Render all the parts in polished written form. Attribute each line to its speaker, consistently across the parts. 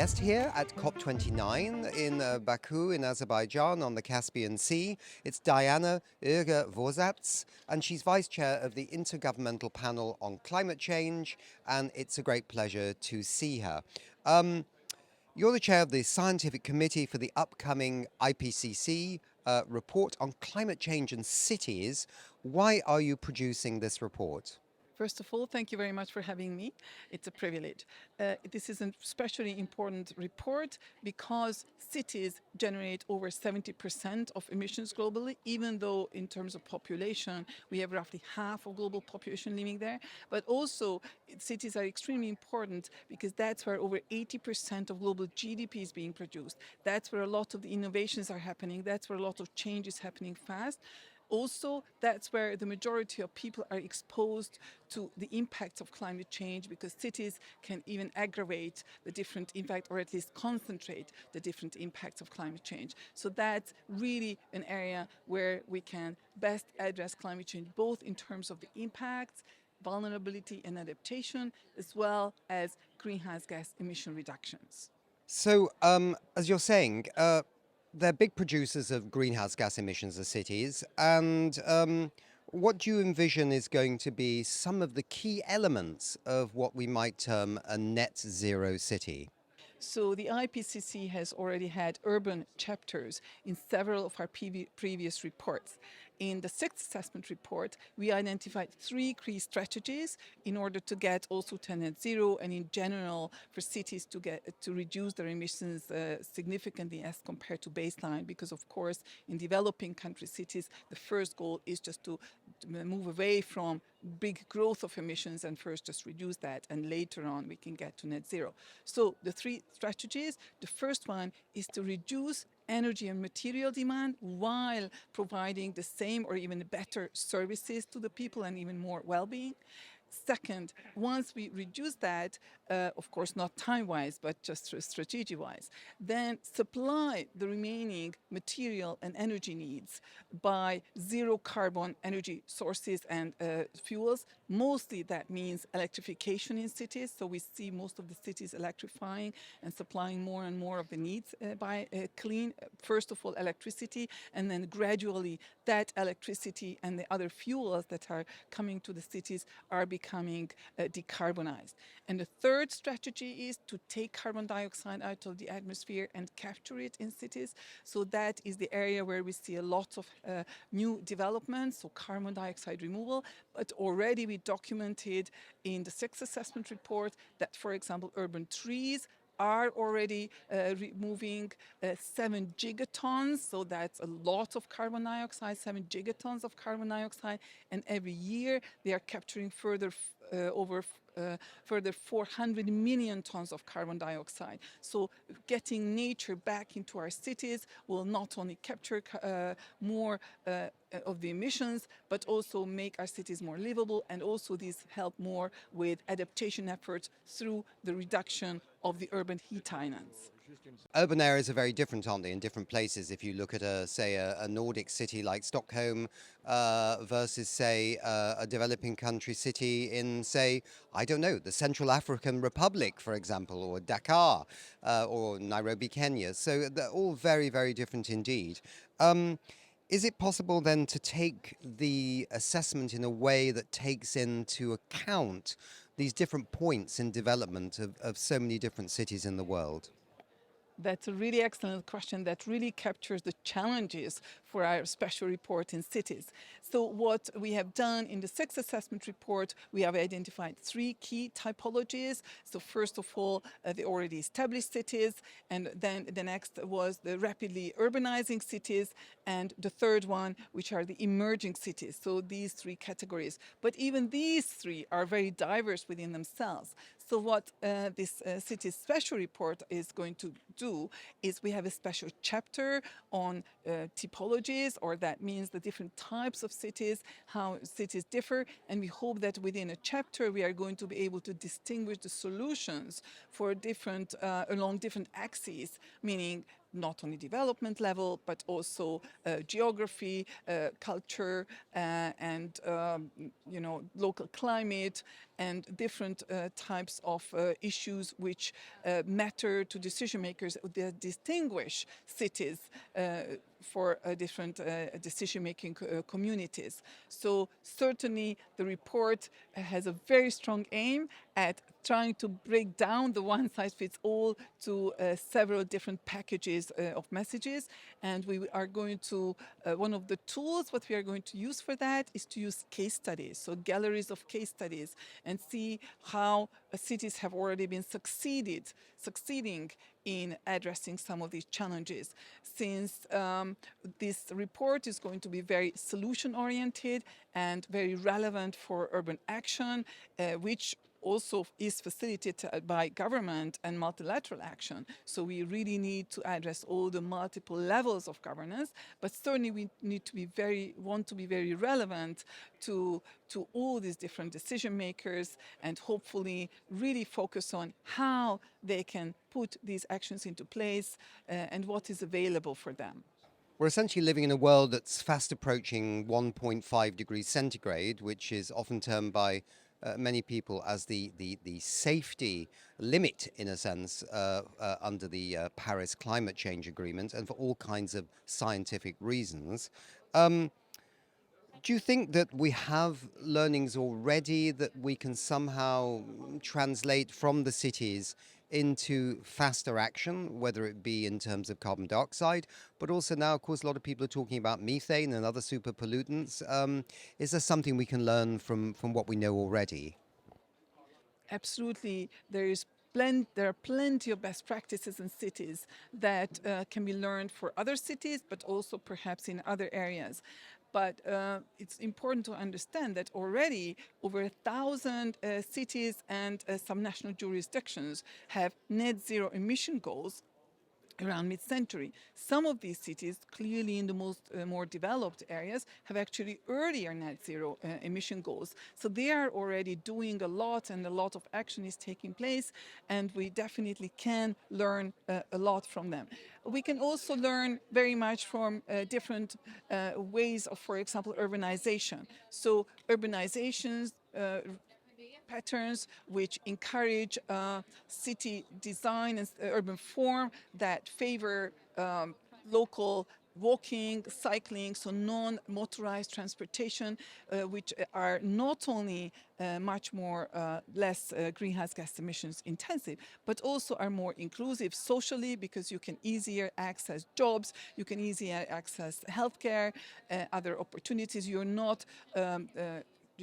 Speaker 1: guest here at COP29 in Baku in Azerbaijan on the Caspian Sea. It's Diána Ürge-Vorsatz, and she's vice chair of the Intergovernmental Panel on Climate Change, and it's a great pleasure to see her. You're the chair of the Scientific Committee for the upcoming IPCC report on climate change and cities. Why are you producing this report?
Speaker 2: First of all, thank you very much for having me. It's a privilege. This is an especially important report because cities generate over 70% of emissions globally, even though in terms of population, we have roughly half of global population living there. But also, cities are extremely important because that's where over 80% of global GDP is being produced. That's where a lot of the innovations are happening. That's where a lot of change is happening fast. Also, that's where the majority of people are exposed to the impacts of climate change, because cities can even aggravate the different impact, or at least concentrate the different impacts of climate change. So that's really an area where we can best address climate change, both in terms of the impacts, vulnerability and adaptation, as well as greenhouse gas emission reductions.
Speaker 1: So, as you're saying, they're big producers of greenhouse gas emissions, the cities, and what do you envision is going to be some of the key elements of what we might term a net zero city?
Speaker 2: So the IPCC has already had urban chapters in several of our previous reports. In the sixth assessment report, we identified 3 key strategies in order to get also to net zero, and in general for cities to reduce their emissions significantly as compared to baseline. Because of course, in developing country cities, the first goal is just to move away from big growth of emissions and first just reduce that, and later on we can get to net zero. So the 3 strategies, the first one is to reduce energy and material demand while providing the same or even better services to the people and even more well-being. Second, once we reduce that, of course not time-wise, but just strategy-wise, then supply the remaining material and energy needs by zero-carbon energy sources and fuels. Mostly that means electrification in cities, so we see most of the cities electrifying and supplying more and more of the needs by clean, first of all, electricity, and then gradually that electricity and the other fuels that are coming to the cities are becoming decarbonized. And the third strategy is to take carbon dioxide out of the atmosphere and capture it in cities. So that is the area where we see a lot of new developments, so carbon dioxide removal. But already we documented in the sixth assessment report that, for example, urban trees are already removing 7 gigatons, so that's a lot of carbon dioxide, 7 gigatons of carbon dioxide, and every year they are capturing further 400 million tons of carbon dioxide. So getting nature back into our cities will not only capture more of the emissions, but also make our cities more livable, and also these help more with adaptation efforts through the reduction of the urban heat islands.
Speaker 1: Urban areas are very different, aren't they, in different places? If you look at, say, a Nordic city like Stockholm versus, say, a developing country city in, say, I don't know, the Central African Republic, for example, or Dakar, or Nairobi, Kenya. So they're all very, very different indeed. Is it possible then to take the assessment in a way that takes into account these different points in development of so many different cities in the world?
Speaker 2: That's a really excellent question that really captures the challenges for our special report in cities. So what we have done in the sixth assessment report, we have identified 3 key typologies. So first of all, the already established cities, and then the next was the rapidly urbanizing cities, and the third one, which are the emerging cities. So these 3 categories. But even these 3 are very diverse within themselves. So what this city's special report is going to do is we have a special chapter on typologies, or that means the different types of cities, how cities differ, and we hope that within a chapter we are going to be able to distinguish the solutions for different along different axes, meaning not only development level, but also geography, culture, and local climate, and different types of issues which matter to decision makers that distinguish cities for different decision-making communities. So certainly the report has a very strong aim at trying to break down the one-size-fits-all to several different packages of messages. And we are going to, one of the tools what we are going to use for that is to use case studies, so galleries of case studies, and see how cities have already been succeeding in addressing some of these challenges. Since this report is going to be very solution-oriented and very relevant for urban action, which also is facilitated by government and multilateral action. So we really need to address all the multiple levels of governance, but certainly we need to want to be very relevant to all these different decision makers, and hopefully really focus on how they can put these actions into place and what is available for them.
Speaker 1: We're essentially living in a world that's fast approaching 1.5 degrees centigrade, which is often termed by many people as the safety limit, in a sense, under the Paris Climate Change Agreement, and for all kinds of scientific reasons. Do you think that we have learnings already that we can somehow translate from the cities into faster action, whether it be in terms of carbon dioxide, but also now, of course, a lot of people are talking about methane and other super pollutants. Is there something we can learn from what we know already?
Speaker 2: Absolutely. There are plenty of best practices in cities that can be learned for other cities, but also perhaps in other areas. But it's important to understand that already over 1,000 cities and some national jurisdictions have net zero emission goals around mid-century. Some of these cities, clearly in the more developed areas, have actually earlier net zero emission goals. So they are already doing a lot, and a lot of action is taking place, and we definitely can learn a lot from them. We can also learn very much from different ways of, for example, urbanization. So urbanizations patterns which encourage city design and urban form that favor local walking, cycling, so non-motorized transportation, which are not only much more less greenhouse gas emissions intensive, but also are more inclusive socially, because you can easier access jobs, you can easier access healthcare, other opportunities. You're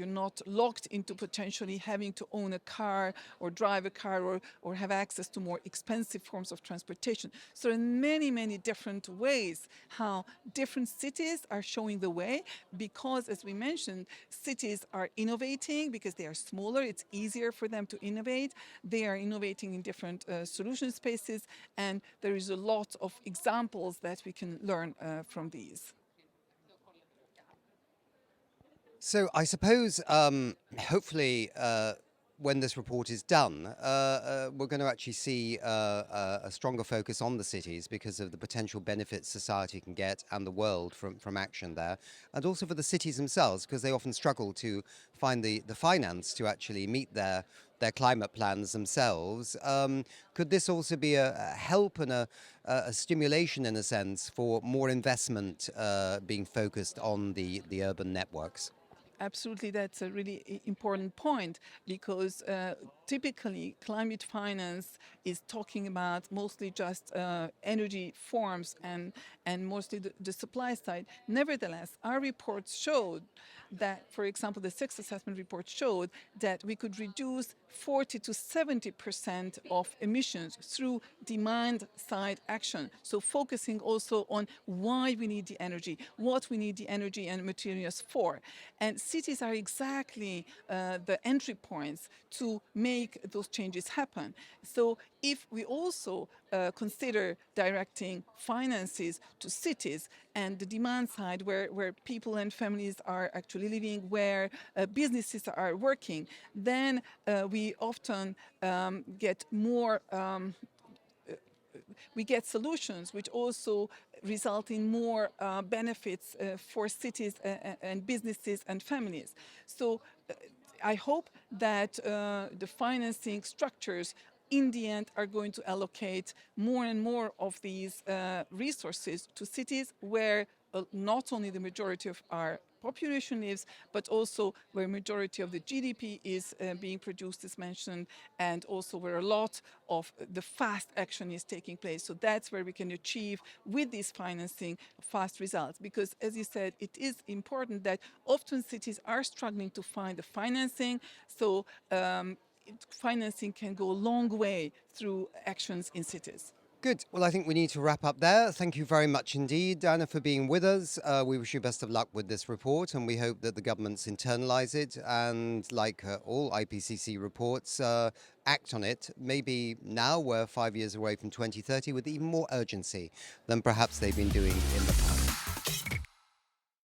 Speaker 2: not locked into potentially having to own a car or drive a car or have access to more expensive forms of transportation. So in many, many different ways, how different cities are showing the way, because as we mentioned, cities are innovating because they are smaller, it's easier for them to innovate. They are innovating in different solution spaces, and there is a lot of examples that we can learn from these.
Speaker 1: So I suppose, hopefully, when this report is done, we're going to actually see a stronger focus on the cities because of the potential benefits society can get and the world from action there, and also for the cities themselves, because they often struggle to find the finance to actually meet their climate plans themselves. Could this also be a help and a stimulation, in a sense, for more investment being focused on the urban networks?
Speaker 2: Absolutely, that's a really important point, because typically climate finance is talking about mostly just energy forms and mostly the supply side. Nevertheless, our reports showed that, for example, the sixth assessment report showed that we could reduce 40 to 70% of emissions through demand side action. So focusing also on why we need the energy, what we need the energy and materials for. And cities are exactly the entry points to make those changes happen. So if we also consider directing finances to cities and the demand side, where people and families are actually living, where businesses are working, then we often get more we get solutions which also result in more benefits for cities and businesses and families. So I hope that the financing structures in the end are going to allocate more and more of these resources to cities where not only the majority of our population lives, but also where majority of the GDP is being produced, as mentioned, and also where a lot of the fast action is taking place. So that's where we can achieve, with this financing, fast results. Because, as you said, it is important that often cities are struggling to find the financing. So financing can go a long way through actions in cities.
Speaker 1: Good. Well, I think we need to wrap up there. Thank you very much indeed, Diána, for being with us. We wish you best of luck with this report, and we hope that the governments internalise it and, like all IPCC reports, act on it. Maybe now we're 5 years away from 2030 with even more urgency than perhaps they've been doing in the past.